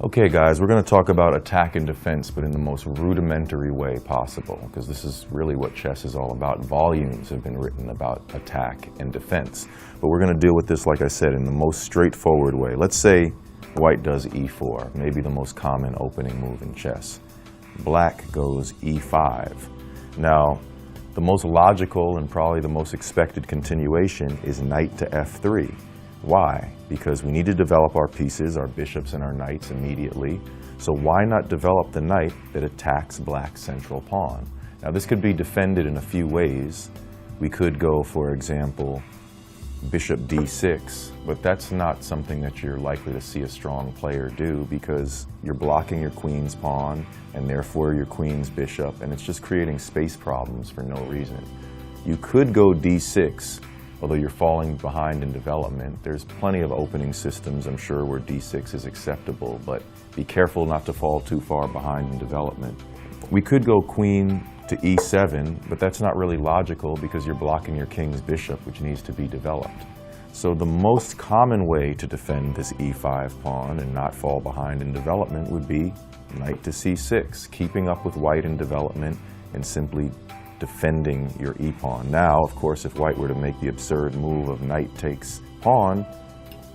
Okay guys, we're going to talk about attack and defense, but in the most rudimentary way possible, because this is really what chess is all about. Volumes have been written about attack and defense, but we're going to deal with this, like I said, in the most straightforward way. Let's say white does e4, maybe the most common opening move in chess. Black goes e5. Now, the most logical and probably the most expected continuation is knight to f3. Why? Because we need to develop our pieces, our bishops and our knights immediately. So why not develop the knight that attacks black's central pawn? Now this could be defended in a few ways. We could go, for example, bishop d6, but that's not something that you're likely to see a strong player do because you're blocking your queen's pawn and therefore your queen's bishop, and it's just creating space problems for no reason. You could go d6, although you're falling behind in development. There's plenty of opening systems, I'm sure, where d6 is acceptable, but be careful not to fall too far behind in development. We could go queen to e7, but that's not really logical because you're blocking your king's bishop, which needs to be developed. So the most common way to defend this e5 pawn and not fall behind in development would be knight to c6, keeping up with white in development and simply defending your e-pawn. Now, of course, if white were to make the absurd move of knight takes pawn,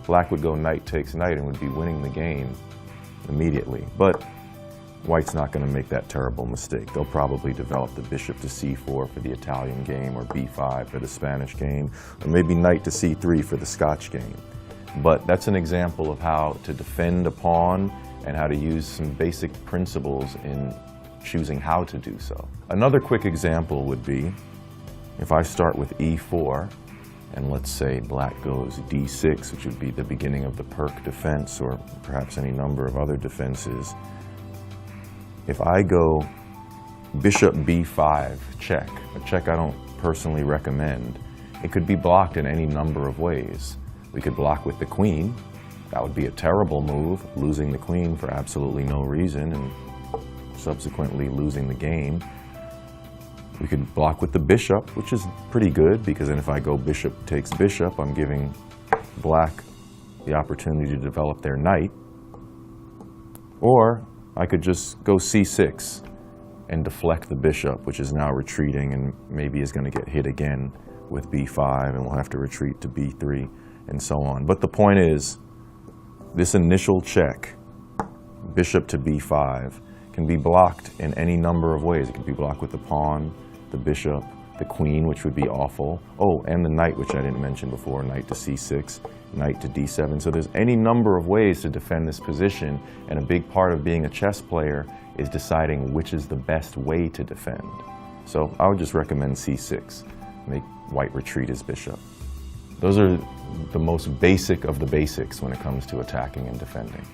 black would go knight takes knight and would be winning the game immediately. But white's not going to make that terrible mistake. They'll probably develop the bishop to c4 for the Italian game, or b5 for the Spanish game, or maybe knight to c3 for the Scotch game. But that's an example of how to defend a pawn and how to use some basic principles in choosing how to do so. Another quick example would be if I start with e4 and let's say black goes d6, which would be the beginning of the Perk defense or perhaps any number of other defenses. If I go bishop b5 check, a check I don't personally recommend, it could be blocked in any number of ways. We could block with the queen. That would be a terrible move, losing the queen for absolutely no reason and subsequently losing the game. We could block with the bishop, which is pretty good because then if I go bishop takes bishop, I'm giving black the opportunity to develop their knight. Or I could just go c6 and deflect the bishop, which is now retreating and maybe is going to get hit again with b5 and we'll have to retreat to b3 and so on. But the point is, this initial check, bishop to b5, can be blocked in any number of ways. It can be blocked with the pawn, the bishop, the queen, which would be awful. Oh, and the knight, which I didn't mention before, knight to c6, knight to d7. So there's any number of ways to defend this position, and a big part of being a chess player is deciding which is the best way to defend. So I would just recommend c6, make white retreat his bishop. Those are the most basic of the basics when it comes to attacking and defending.